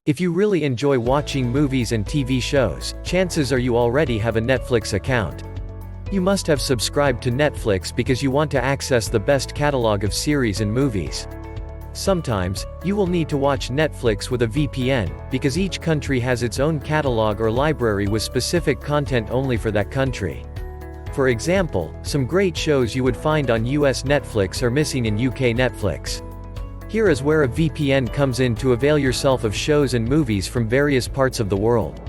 If you really enjoy watching movies and TV shows, chances are you already have a Netflix account. You must have subscribed to Netflix because you want to access the best catalog of series and movies. Sometimes, you will need to watch Netflix with a VPN, because each country has its own catalog or library with specific content only for that country. For example, some great shows you would find on US Netflix are missing in UK Netflix. Here is where a VPN comes in to avail yourself of shows and movies from various parts of the world.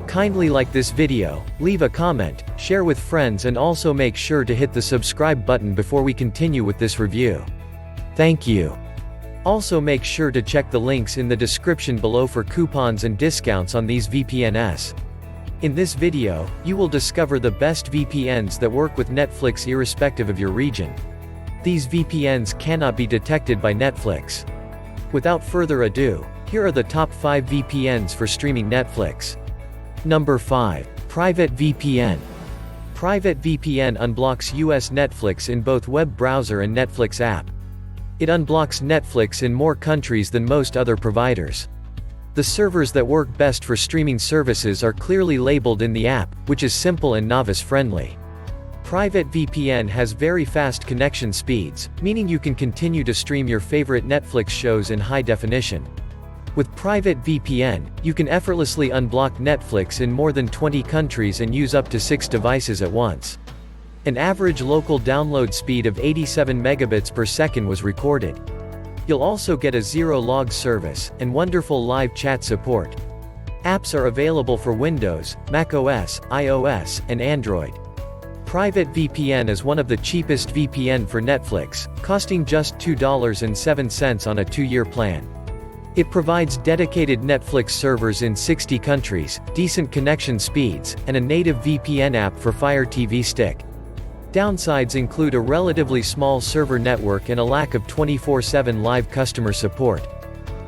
Kindly like this video, leave a comment, share with friends, and also make sure to hit the subscribe button before we continue with this review. Thank you. Also make sure to check the links in the description below for coupons and discounts on these VPNs. In this video, you will discover the best VPNs that work with Netflix irrespective of your region. These VPNs cannot be detected by Netflix. Without further ado, here are the top 5 VPNs for streaming Netflix. Number 5. PrivateVPN. PrivateVPN unblocks US Netflix in both web browser and Netflix app. It unblocks Netflix in more countries than most other providers. The servers that work best for streaming services are clearly labeled in the app, which is simple and novice-friendly. PrivateVPN has very fast connection speeds, meaning you can continue to stream your favorite Netflix shows in high definition. With PrivateVPN, you can effortlessly unblock Netflix in more than 20 countries and use up to 6 devices at once. An average local download speed of 87 megabits per second was recorded. You'll also get a zero-log service, and wonderful live chat support. Apps are available for Windows, macOS, iOS, and Android. PrivateVPN is one of the cheapest VPN for Netflix, costing just $2.07 on a 2-year plan. It provides dedicated Netflix servers in 60 countries, decent connection speeds, and a native VPN app for Fire TV Stick. Downsides include a relatively small server network and a lack of 24/7 live customer support.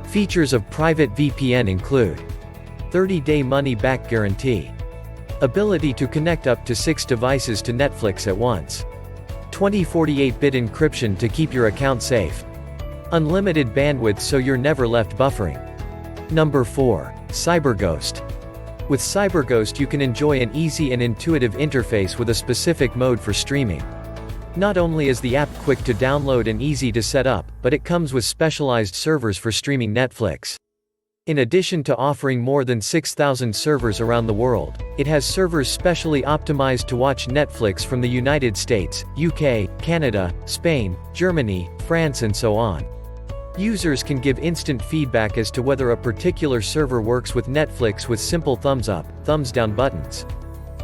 Features of PrivateVPN include 30-day money-back guarantee, ability to connect up to 6 devices to Netflix at once, 2048-bit encryption to keep your account safe, unlimited bandwidth so you're never left buffering. Number 4. CyberGhost. With CyberGhost you can enjoy an easy and intuitive interface with a specific mode for streaming. Not only is the app quick to download and easy to set up, but it comes with specialized servers for streaming Netflix. In addition to offering more than 6,000 servers around the world, it has servers specially optimized to watch Netflix from the United States, UK, Canada, Spain, Germany, France, and so on. Users can give instant feedback as to whether a particular server works with Netflix with simple thumbs up, thumbs down buttons.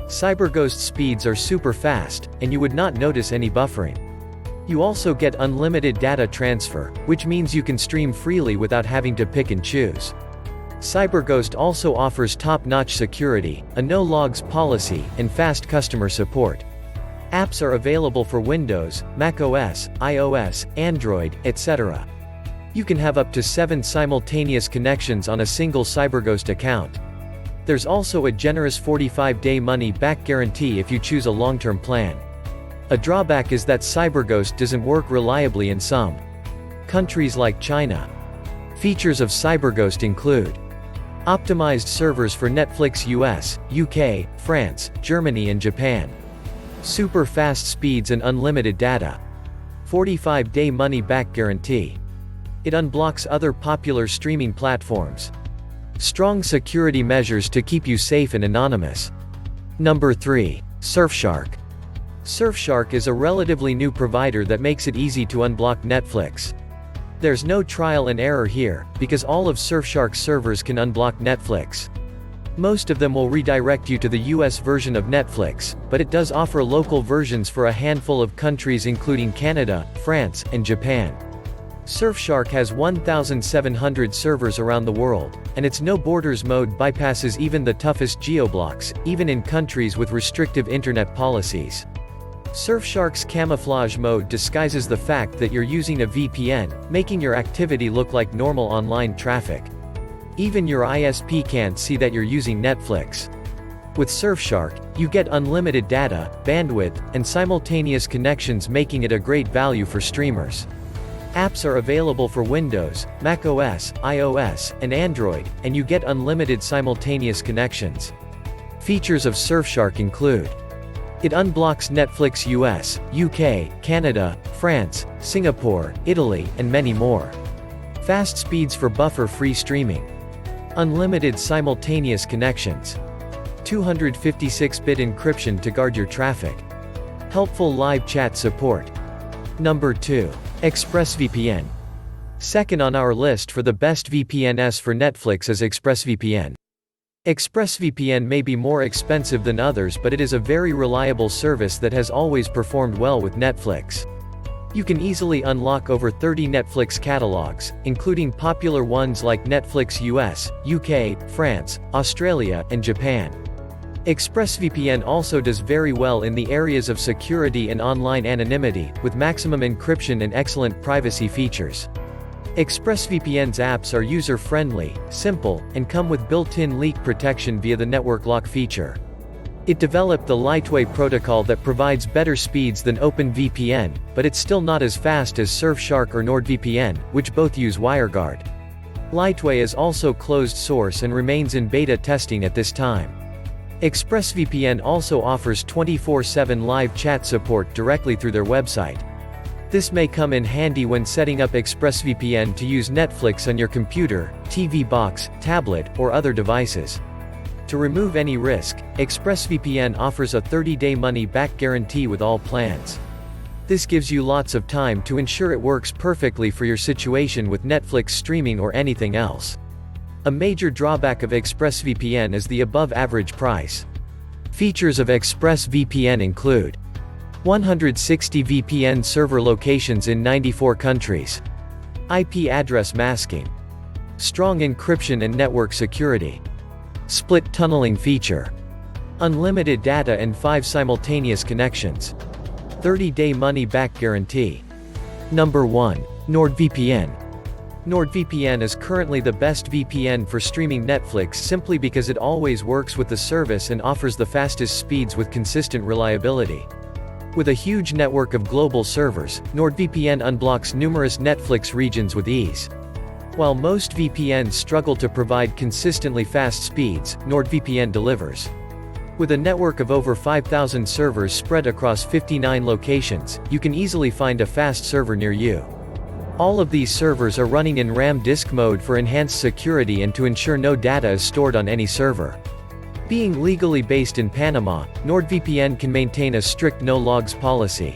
CyberGhost speeds are super fast, and you would not notice any buffering. You also get unlimited data transfer, which means you can stream freely without having to pick and choose. CyberGhost also offers top-notch security, a no-logs policy, and fast customer support. Apps are available for Windows, macOS, iOS, Android, etc. You can have up to 7 simultaneous connections on a single CyberGhost account. There's also a generous 45-day money-back guarantee if you choose a long-term plan. A drawback is that CyberGhost doesn't work reliably in some countries like China. Features of CyberGhost include optimized servers for Netflix US, UK, France, Germany, and Japan, super fast speeds and unlimited data, 45-day money-back guarantee. It unblocks other popular streaming platforms. Strong security measures to keep you safe and anonymous. Number 3. SurfShark. SurfShark is a relatively new provider that makes it easy to unblock Netflix. There's no trial and error here, because all of SurfShark's servers can unblock Netflix. Most of them will redirect you to the US version of Netflix, but it does offer local versions for a handful of countries including Canada, France, and Japan. SurfShark has 1,700 servers around the world, and its no borders mode bypasses even the toughest geoblocks, even in countries with restrictive internet policies. SurfShark's camouflage mode disguises the fact that you're using a VPN, making your activity look like normal online traffic. Even your ISP can't see that you're using Netflix. With SurfShark, you get unlimited data, bandwidth, and simultaneous connections, making it a great value for streamers. Apps are available for Windows, macOS, iOS, and Android, and you get unlimited simultaneous connections. Features of SurfShark include: it unblocks Netflix US, UK, Canada, France, Singapore, Italy, and many more. Fast speeds for buffer-free streaming. Unlimited simultaneous connections. 256-bit encryption to guard your traffic. Helpful live chat support. Number 2. ExpressVPN. Second on our list for the best VPNs for Netflix is ExpressVPN. ExpressVPN may be more expensive than others, but it is a very reliable service that has always performed well with Netflix. You can easily unlock over 30 Netflix catalogs, including popular ones like Netflix US, UK, France, Australia, and Japan. ExpressVPN also does very well in the areas of security and online anonymity, with maximum encryption and excellent privacy features. ExpressVPN's apps are user-friendly, simple, and come with built-in leak protection via the network lock feature. It developed the Lightway protocol that provides better speeds than OpenVPN, but it's still not as fast as SurfShark or NordVPN, which both use WireGuard. Lightway is also closed source and remains in beta testing at this time. ExpressVPN also offers 24/7 live chat support directly through their website. This may come in handy when setting up ExpressVPN to use Netflix on your computer, TV box, tablet, or other devices. To remove any risk, ExpressVPN offers a 30-day money-back guarantee with all plans. This gives you lots of time to ensure it works perfectly for your situation with Netflix streaming or anything else. A major drawback of ExpressVPN is the above-average price. Features of ExpressVPN include: 160 VPN server locations in 94 countries. IP address masking. Strong encryption and network security. Split tunneling feature. Unlimited data and 5 simultaneous connections. 30-day money-back guarantee. Number 1. NordVPN. NordVPN is currently the best VPN for streaming Netflix simply because it always works with the service and offers the fastest speeds with consistent reliability. With a huge network of global servers, NordVPN unblocks numerous Netflix regions with ease. While most VPNs struggle to provide consistently fast speeds, NordVPN delivers. With a network of over 5,000 servers spread across 59 locations, you can easily find a fast server near you. All of these servers are running in RAM disk mode for enhanced security and to ensure no data is stored on any server. Being legally based in Panama, NordVPN can maintain a strict no-logs policy.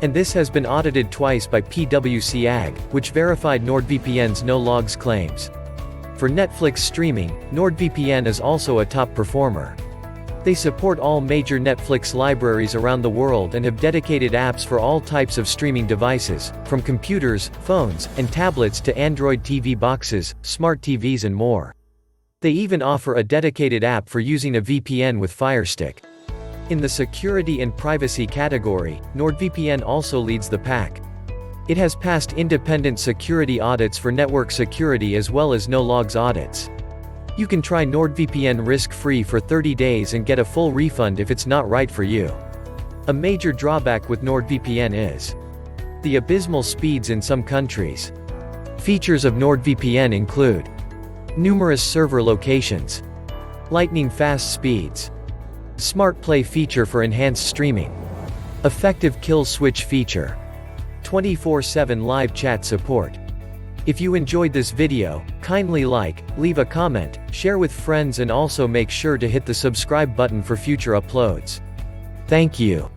And this has been audited twice by PwC, which verified NordVPN's no-logs claims. For Netflix streaming, NordVPN is also a top performer. They support all major Netflix libraries around the world and have dedicated apps for all types of streaming devices, from computers, phones, and tablets to Android TV boxes, smart TVs and more. They even offer a dedicated app for using a VPN with Fire Stick. In the security and privacy category, NordVPN also leads the pack. It has passed independent security audits for network security as well as no-logs audits. You can try NordVPN risk-free for 30 days and get a full refund if it's not right for you. A major drawback with NordVPN is the abysmal speeds in some countries. Features of NordVPN include numerous server locations, lightning-fast speeds, Smart Play feature for enhanced streaming, effective kill switch feature, 24/7 live chat support. If you enjoyed this video, kindly like, leave a comment, share with friends and also make sure to hit the subscribe button for future uploads. Thank you.